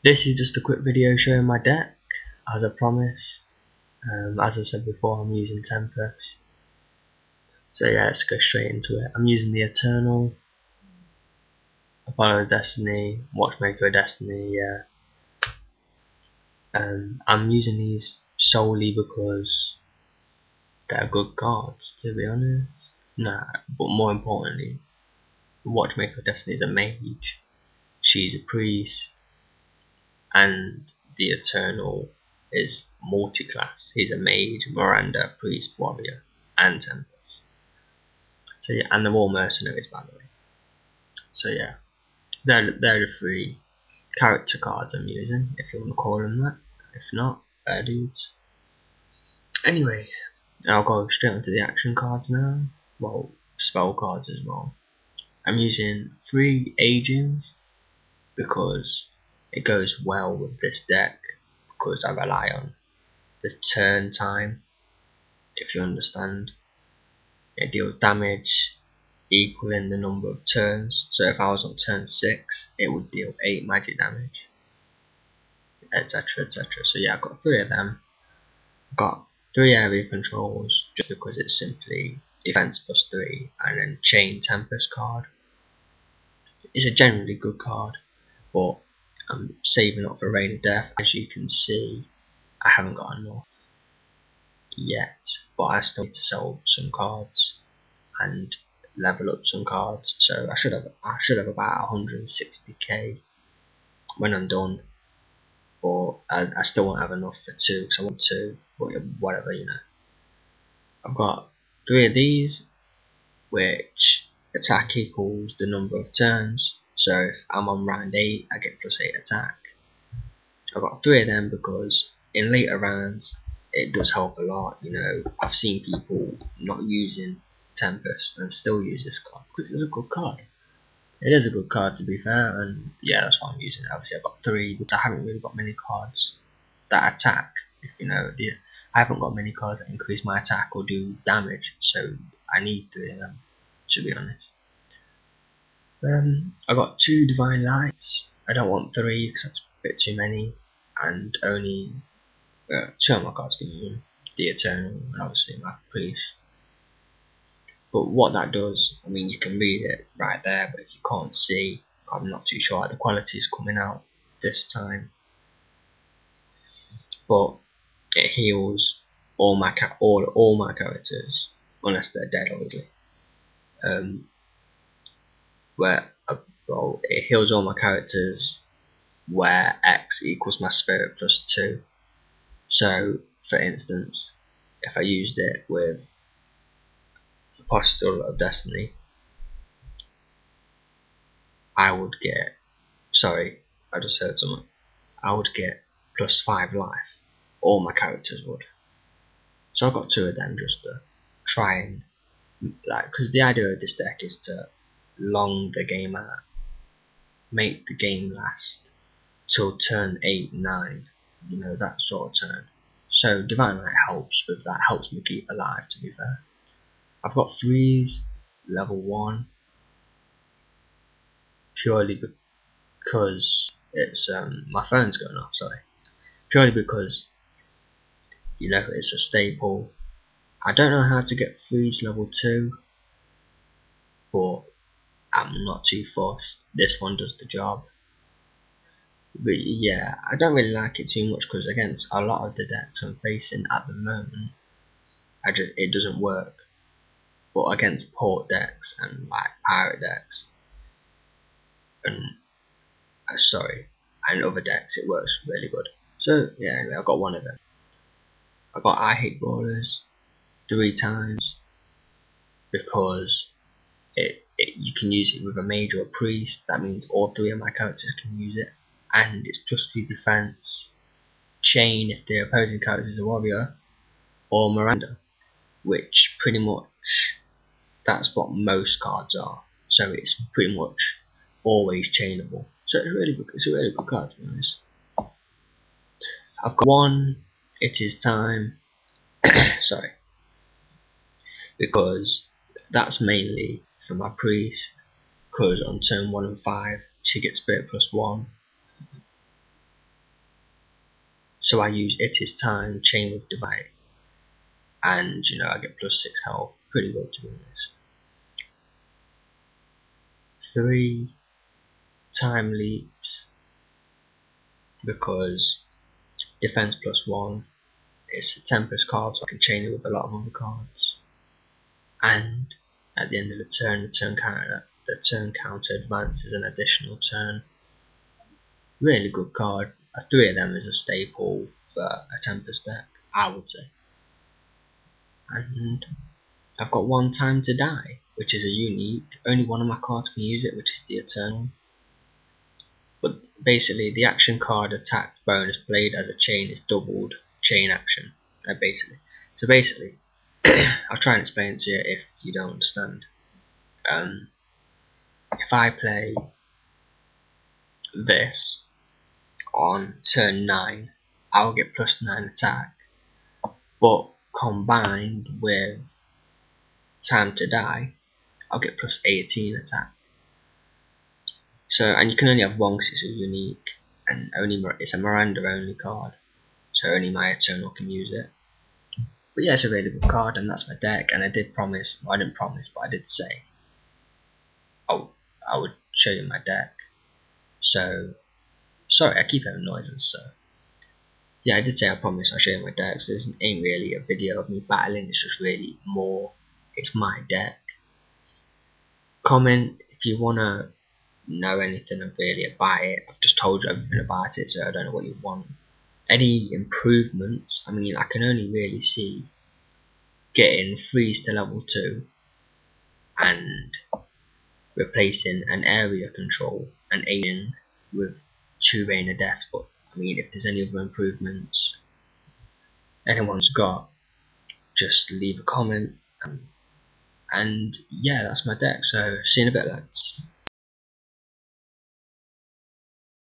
This is just a quick video showing my deck, as I promised. As I said before, I'm using Tempest. So yeah, let's go straight into it. I'm using the Eternal, Apollo Destiny, Watchmaker Destiny, yeah. I'm using these solely because they're good cards, to be honest. Nah, but more importantly, Watchmaker Destiny is a mage, she's a priest, and the Eternal is multi-class. He's a mage, Miranda, priest, warrior, and Tempest. So yeah, and they're all mercenaries, by the way. So yeah, they're the three character cards I'm using, if you want to call them that. If not, fair dudes. Anyway, I'll go straight onto the action cards now. Well, spell cards as well. I'm using 3 agents because it goes well with this deck, because I rely on the turn time, if you understand. It deals damage equaling the number of turns, so if I was on turn 6 it would deal 8 magic damage, etc, etc. So yeah, I've got 3 of them. I've got 3 area controls just because it's simply defense plus 3, and then chain Tempest card. It's a generally good card, but I'm saving up for Rain of Death. As you can see, I haven't got enough yet, but I still need to sell some cards and level up some cards, so I should have about 160k when I'm done, but I still won't have enough for 2 because I want 2, but whatever, you know. I've got 3 of these, which attack equals the number of turns, so if I'm on round 8 I get plus 8 attack. I've got 3 of them because in later rounds it does help a lot, you know. I've seen people not using Tempest and still use this card because it's a good card. It is a good card, to be fair, and yeah, that's why I'm using it. Obviously I've got 3, but I haven't really got many cards that attack, if you know. I haven't got many cards that increase my attack or do damage, so I need 3 of them, to be honest. I got 2 Divine Lights. I don't want 3 because that's a bit too many, and only 2 of my cards can use them. The Eternal and obviously my Priest. But what that does, I mean, you can read it right there, but if you can't see, I'm not too sure how the quality is coming out this time. But it heals all my characters, unless they're dead, obviously. Well, it heals all my characters where X equals my spirit plus 2. So, for instance, if I used it with Apostle of Destiny, I would get, sorry, I just heard something, I would get plus 5 life, all my characters would. So I got 2 of them just to try and, like, because the idea of this deck is to long the game out, make the game last till turn 8, 9, you know, that sort of turn. So Divine Light helps with that, helps me keep alive, to be fair. I've got Freeze, level 1, purely because it's, my phone's going off, sorry. Purely because, you know, it's a staple. I don't know how to get Freeze level 2, but I'm not too fussed. This one does the job. But yeah, I don't really like it too much because against a lot of the decks I'm facing at the moment, it doesn't work. But against port decks and like pirate decks and and other decks, it works really good. So yeah, anyway, I got 1 of them. I got I Hate Brawlers 3 times because you can use it with a mage or a priest. That means all 3 of my characters can use it, and it's plus 3 defense, chain if the opposing character is a warrior, or Miranda, which pretty much that's what most cards are. So it's pretty much always chainable. So it's a really good card, to be honest. I've got 1 It Is Time. Sorry, because that's mainly for my priest, because on turn 1 and 5 she gets spirit plus 1, So I use It Is Time, Chain with Divide, and I get +6 health. Pretty good, to be honest. 3 Time Leaps, because defense +1. It's a Tempest card, so I can chain it with a lot of other cards. And at the end of the turn counter advances an additional turn. Really good card. 3 of them is a staple for a Tempest deck, I would say. And I've got 1 Time to Die, which is a unique. Only one of my cards can use it, which is the Eternal. But basically, the action card attack bonus played as a chain is doubled chain action. So basically, I'll try and explain it to you if you don't understand. If I play this on turn 9, I'll get +9 attack, but combined with Time to Die, I'll get +18 attack. So, and you can only have one because it's a unique, and it's a Miranda only card, so only my Eternal can use it. But yeah, it's a really good card, and that's my deck. And I did promise, well, I didn't promise, but I did say I would show you my deck. So, sorry, I keep having noises. So, yeah, I did say I promised I'll show you my deck. So this ain't really a video of me battling. It's just really it's my deck. Comment if you wanna know anything really about it. I've just told you everything about it, so I don't know what you want. Any improvements? I mean, I can only really see getting Freeze to level 2 and replacing an area control and Alien with 2 Rain of Death. But I mean, if there's any other improvements anyone's got, just leave a comment. And yeah, that's my deck. So see you in a bit, lads.